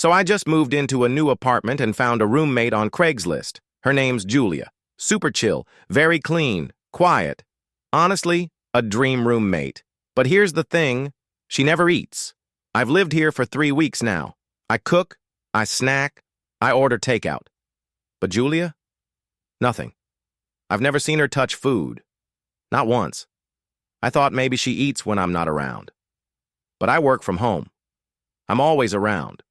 So I just moved into a new apartment and found a roommate on Craigslist. Her name's Julia. Super chill, very clean, quiet. Honestly, a dream roommate. But here's the thing, she never eats. I've lived here for 3 weeks now. I cook, I snack, I order takeout. But Julia? Nothing. I've never seen her touch food. Not once. I thought maybe she eats when I'm not around. But I work from home. I'm always around.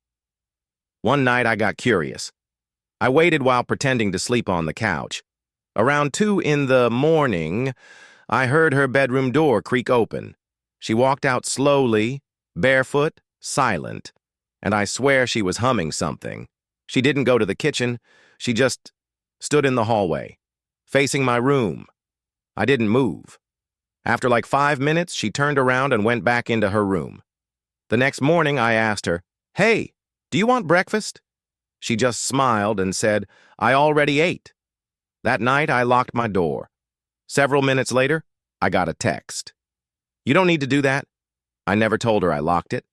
One night I got curious. I waited while pretending to sleep on the couch. Around 2 in the morning, I heard her bedroom door creak open. She walked out slowly, barefoot, silent, and I swear she was humming something. She didn't go to the kitchen, she just stood in the hallway, facing my room. I didn't move. After like 5 minutes, she turned around and went back into her room. The next morning, I asked her, "Hey, do you want breakfast?" She just smiled and said, "I already ate." That night, I locked my door. Several minutes later, I got a text. "You don't need to do that." I never told her I locked it.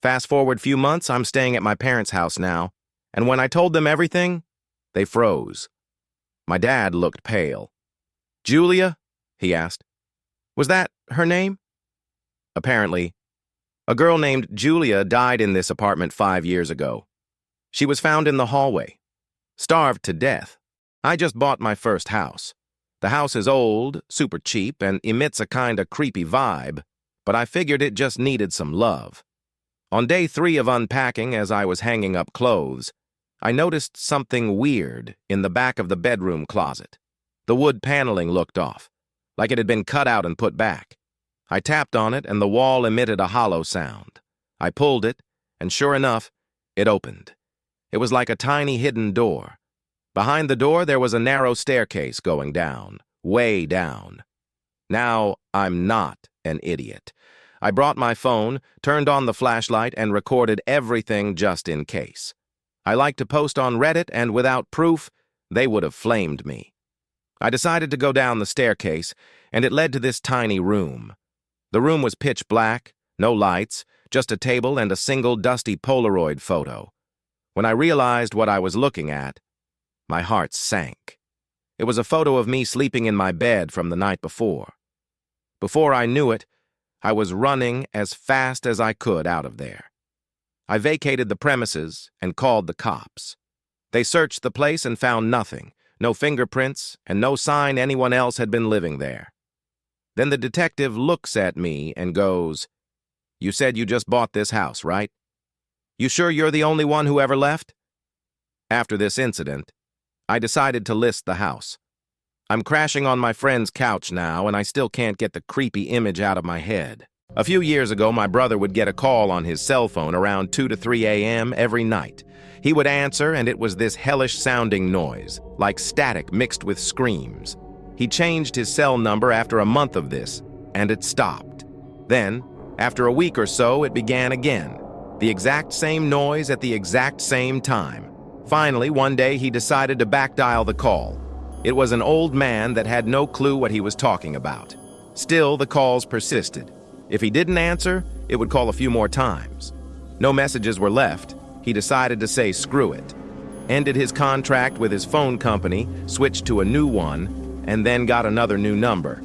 Fast forward few months, I'm staying at my parents' house now, and when I told them everything, they froze. My dad looked pale. "Julia?" he asked. "Was that her name?" Apparently, a girl named Julia died in this apartment 5 years ago. She was found in the hallway, starved to death. I just bought my first house. The house is old, super cheap, and emits a kinda creepy vibe, but I figured it just needed some love. On day 3 of unpacking, as I was hanging up clothes, I noticed something weird in the back of the bedroom closet. The wood paneling looked off, like it had been cut out and put back. I tapped on it, and the wall emitted a hollow sound. I pulled it, and sure enough, it opened. It was like a tiny hidden door. Behind the door, there was a narrow staircase going down, way down. Now, I'm not an idiot. I brought my phone, turned on the flashlight, and recorded everything just in case. I like to post on Reddit, and without proof, they would have flamed me. I decided to go down the staircase, and it led to this tiny room. The room was pitch black, no lights, just a table and a single dusty Polaroid photo. When I realized what I was looking at, my heart sank. It was a photo of me sleeping in my bed from the night before. Before I knew it, I was running as fast as I could out of there. I vacated the premises and called the cops. They searched the place and found nothing, no fingerprints, and no sign anyone else had been living there. Then the detective looks at me and goes, "You said you just bought this house, right? You sure you're the only one who ever left?" After this incident, I decided to list the house. I'm crashing on my friend's couch now, and I still can't get the creepy image out of my head. A few years ago, my brother would get a call on his cell phone around 2 to 3 a.m. every night. He would answer, and it was this hellish-sounding noise, like static mixed with screams. He changed his cell number after a month of this, and it stopped. Then, after a week or so, it began again. The exact same noise at the exact same time. Finally, one day, he decided to backdial the call. It was an old man that had no clue what he was talking about. Still, the calls persisted. If he didn't answer, it would call a few more times. No messages were left. He decided to say screw it. Ended his contract with his phone company, switched to a new one, and then got another new number.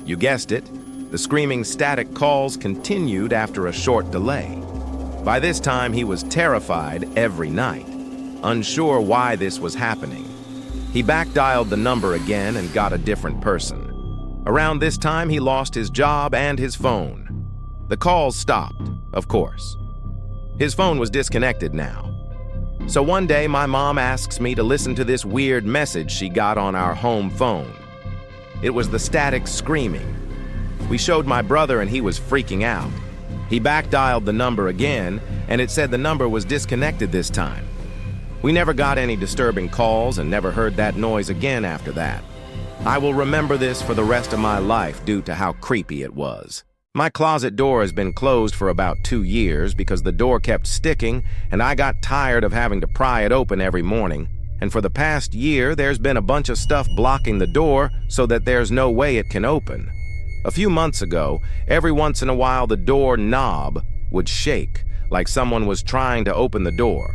You guessed it, the screaming static calls continued after a short delay. By this time, he was terrified every night, unsure why this was happening. He backdialed the number again and got a different person. Around this time, he lost his job and his phone. The calls stopped, of course. His phone was disconnected now. So one day, my mom asks me to listen to this weird message she got on our home phone. It was the static screaming. We showed my brother and he was freaking out. He backdialed the number again, and it said the number was disconnected this time. We never got any disturbing calls and never heard that noise again after that. I will remember this for the rest of my life due to how creepy it was. My closet door has been closed for about 2 years because the door kept sticking and I got tired of having to pry it open every morning. And for the past year, there's been a bunch of stuff blocking the door so that there's no way it can open. A few months ago, every once in a while the door knob would shake like someone was trying to open the door.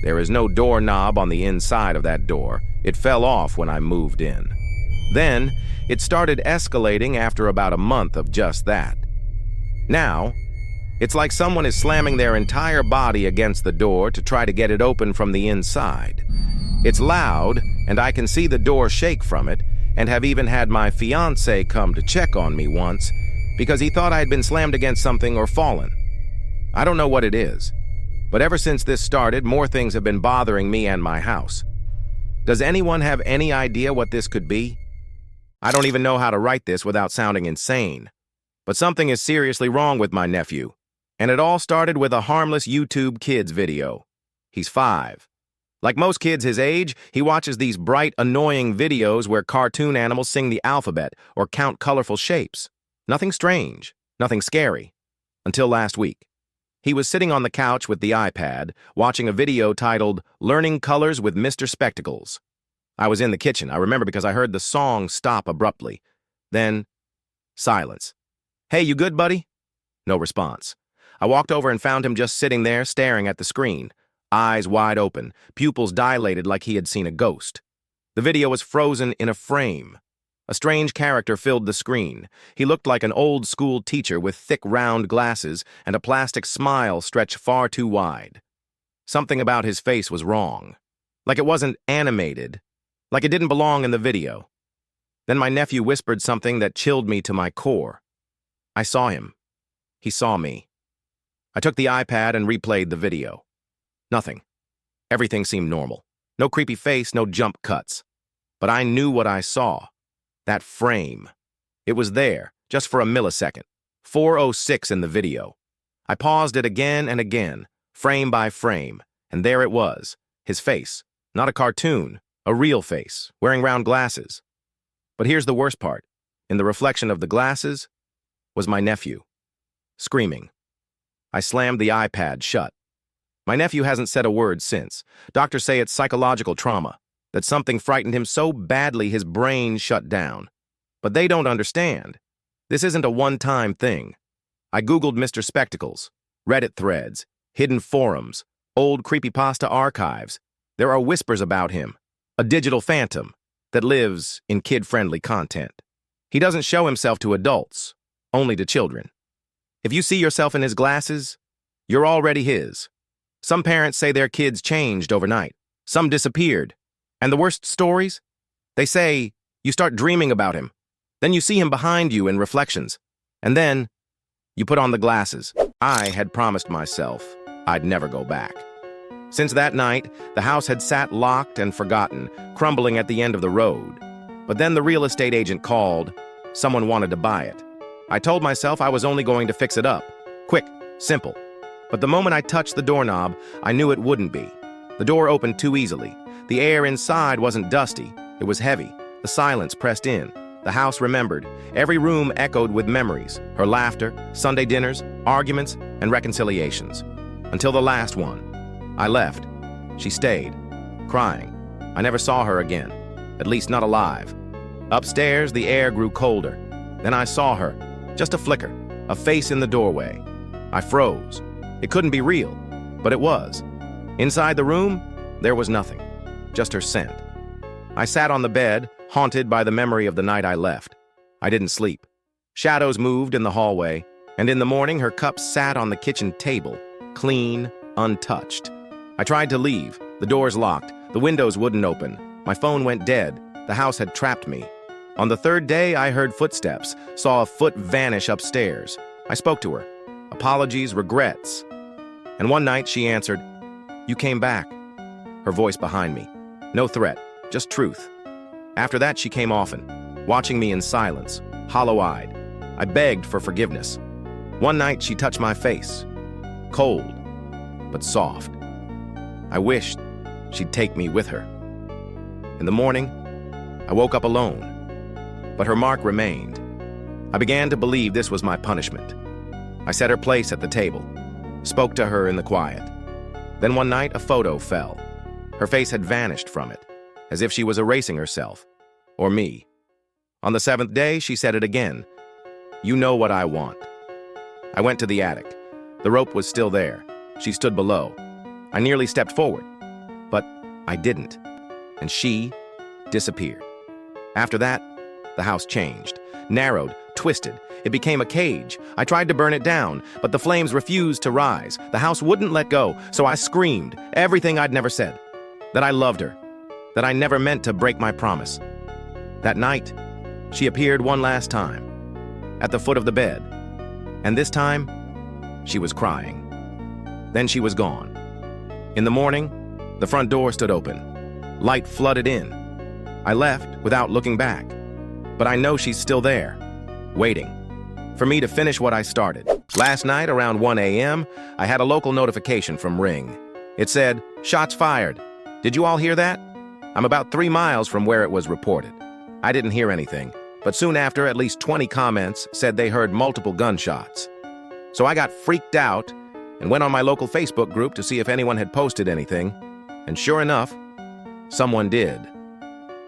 There is no doorknob on the inside of that door. It fell off when I moved in. Then, it started escalating after about a month of just that. Now, it's like someone is slamming their entire body against the door to try to get it open from the inside. It's loud, and I can see the door shake from it, and have even had my fiancé come to check on me once because he thought I had been slammed against something or fallen. I don't know what it is, but ever since this started, more things have been bothering me and my house. Does anyone have any idea what this could be? I don't even know how to write this without sounding insane, but something is seriously wrong with my nephew, and it all started with a harmless YouTube Kids video. He's 5. Like most kids his age, he watches these bright, annoying videos where cartoon animals sing the alphabet or count colorful shapes. Nothing strange, nothing scary. Until last week. He was sitting on the couch with the iPad, watching a video titled, "Learning Colors with Mr. Spectacles." I was in the kitchen, I remember because I heard the song stop abruptly. Then, silence. "Hey, you good, buddy?" No response. I walked over and found him just sitting there, staring at the screen. Eyes wide open, pupils dilated like he had seen a ghost. The video was frozen in a frame. A strange character filled the screen. He looked like an old-school teacher with thick, round glasses and a plastic smile stretched far too wide. Something about his face was wrong. Like it wasn't animated. Like it didn't belong in the video. Then my nephew whispered something that chilled me to my core. I saw him. He saw me. I took the iPad and replayed the video. Nothing. Everything seemed normal. No creepy face, no jump cuts. But I knew what I saw. That frame. It was there, just for a millisecond. 4:06 in the video. I paused it again and again, frame by frame, and there it was, his face. Not a cartoon, a real face, wearing round glasses. But here's the worst part. In the reflection of the glasses was my nephew, screaming. I slammed the iPad shut. My nephew hasn't said a word since. Doctors say it's psychological trauma, that something frightened him so badly his brain shut down. But they don't understand. This isn't a one-time thing. I Googled Mr. Spectacles, Reddit threads, hidden forums, old creepypasta archives. There are whispers about him, a digital phantom that lives in kid-friendly content. He doesn't show himself to adults, only to children. If you see yourself in his glasses, you're already his. Some parents say their kids changed overnight. Some disappeared. And the worst stories? They say you start dreaming about him. Then you see him behind you in reflections. And then you put on the glasses. I had promised myself I'd never go back. Since that night, the house had sat locked and forgotten, crumbling at the end of the road. But then the real estate agent called. Someone wanted to buy it. I told myself I was only going to fix it up. Quick, simple. But the moment I touched the doorknob, I knew it wouldn't be. The door opened too easily. The air inside wasn't dusty. It was heavy. The silence pressed in. The house remembered. Every room echoed with memories. Her laughter, Sunday dinners, arguments, and reconciliations. Until the last one. I left. She stayed, crying. I never saw her again. At least not alive. Upstairs, the air grew colder. Then I saw her. Just a flicker. A face in the doorway. I froze. It couldn't be real, but it was. Inside the room, there was nothing, just her scent. I sat on the bed, haunted by the memory of the night I left. I didn't sleep. Shadows moved in the hallway, and in the morning her cup sat on the kitchen table, clean, untouched. I tried to leave. The doors locked. The windows wouldn't open. My phone went dead. The house had trapped me. On the third day, I heard footsteps, saw a foot vanish upstairs. I spoke to her. Apologies, regrets. And one night she answered, "You came back." Her voice behind me. No threat, just truth. After that, she came often, watching me in silence, hollow-eyed. I begged for forgiveness. One night, she touched my face. Cold, but soft. I wished she'd take me with her. In the morning, I woke up alone, but her mark remained. I began to believe this was my punishment. I set her place at the table, spoke to her in the quiet. Then one night, a photo fell. Her face had vanished from it, as if she was erasing herself, or me. On the 7th day, she said it again. "You know what I want." I went to the attic. The rope was still there. She stood below. I nearly stepped forward. I didn't, and she disappeared. After that, the house changed, narrowed, twisted. It became a cage. I tried to burn it down, but the flames refused to rise. The house wouldn't let go, so I screamed everything I'd never said. That I loved her, that I never meant to break my promise. That night, she appeared one last time, at the foot of the bed. And this time, she was crying. Then she was gone. In the morning, the front door stood open. Light flooded in. I left without looking back. But I know she's still there, waiting for me to finish what I started. Last night, around 1 a.m., I had a local notification from Ring. It said, "Shots fired." Did you all hear that? I'm about 3 miles from where it was reported. I didn't hear anything, but soon after, at least 20 comments said they heard multiple gunshots. So I got freaked out and went on my local Facebook group to see if anyone had posted anything, and sure enough, someone did.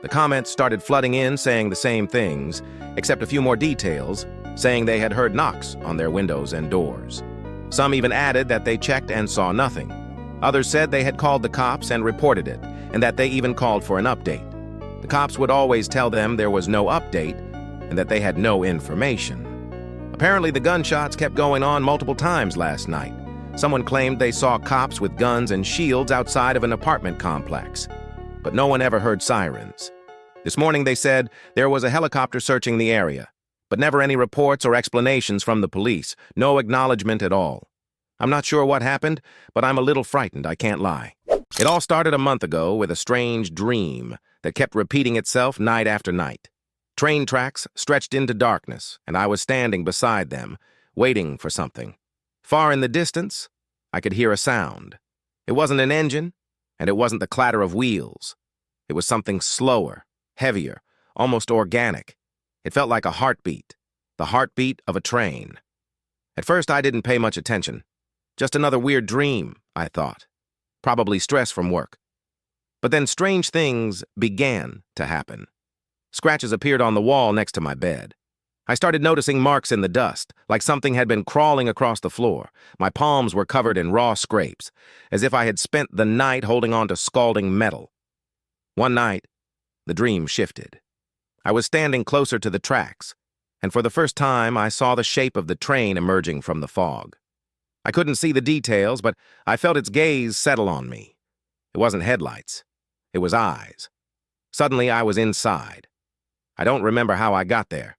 The comments started flooding in saying the same things, except a few more details, saying they had heard knocks on their windows and doors. Some even added that they checked and saw nothing. Others said they had called the cops and reported it, and that they even called for an update. The cops would always tell them there was no update and that they had no information. Apparently, the gunshots kept going on multiple times last night. Someone claimed they saw cops with guns and shields outside of an apartment complex, but no one ever heard sirens. This morning, they said there was a helicopter searching the area, but never any reports or explanations from the police, no acknowledgement at all. I'm not sure what happened, but I'm a little frightened, I can't lie. It all started a month ago with a strange dream that kept repeating itself night after night. Train tracks stretched into darkness, and I was standing beside them, waiting for something. Far in the distance, I could hear a sound. It wasn't an engine, and it wasn't the clatter of wheels. It was something slower, heavier, almost organic. It felt like a heartbeat, the heartbeat of a train. At first, I didn't pay much attention. Just another weird dream, I thought. Probably stress from work. But then strange things began to happen. Scratches appeared on the wall next to my bed. I started noticing marks in the dust, like something had been crawling across the floor. My palms were covered in raw scrapes, as if I had spent the night holding on to scalding metal. One night, the dream shifted. I was standing closer to the tracks, and for the first time, I saw the shape of the train emerging from the fog. I couldn't see the details, but I felt its gaze settle on me. It wasn't headlights. It was eyes. Suddenly, I was inside. I don't remember how I got there.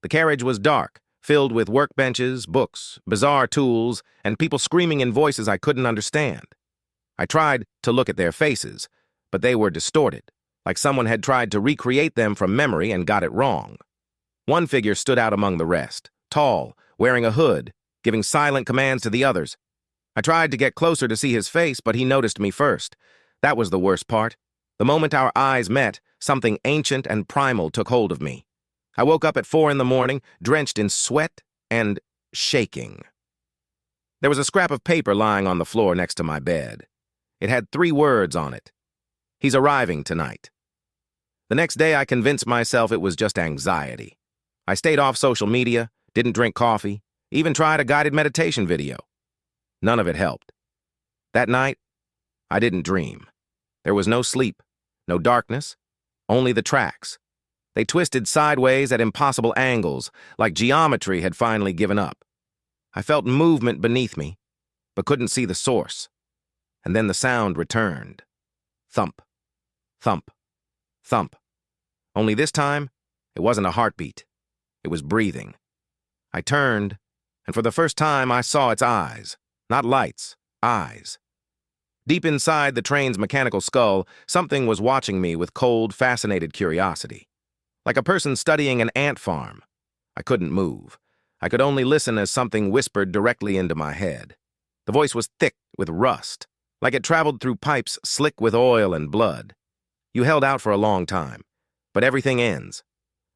The carriage was dark, filled with workbenches, books, bizarre tools, and people screaming in voices I couldn't understand. I tried to look at their faces, but they were distorted, like someone had tried to recreate them from memory and got it wrong. One figure stood out among the rest, tall, wearing a hood, giving silent commands to the others. I tried to get closer to see his face, but he noticed me first. That was the worst part. The moment our eyes met, something ancient and primal took hold of me. I woke up at 4 a.m, drenched in sweat and shaking. There was a scrap of paper lying on the floor next to my bed. It had 3 words on it. "He's arriving tonight." The next day, I convinced myself it was just anxiety. I stayed off social media, didn't drink coffee, even tried a guided meditation video. None of it helped. That night, I didn't dream. There was no sleep, no darkness, only the tracks. They twisted sideways at impossible angles, like geometry had finally given up. I felt movement beneath me, but couldn't see the source. And then the sound returned. Thump, thump, thump. Only this time, it wasn't a heartbeat. It was breathing. I turned, and for the first time I saw its eyes. Not lights, eyes. Deep inside the train's mechanical skull, something was watching me with cold, fascinated curiosity. Like a person studying an ant farm. I couldn't move. I could only listen as something whispered directly into my head. The voice was thick with rust, like it traveled through pipes slick with oil and blood. "You held out for a long time, but everything ends."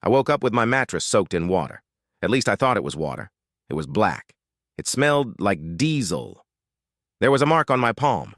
I woke up with my mattress soaked in water. At least I thought it was water. It was black. It smelled like diesel. There was a mark on my palm,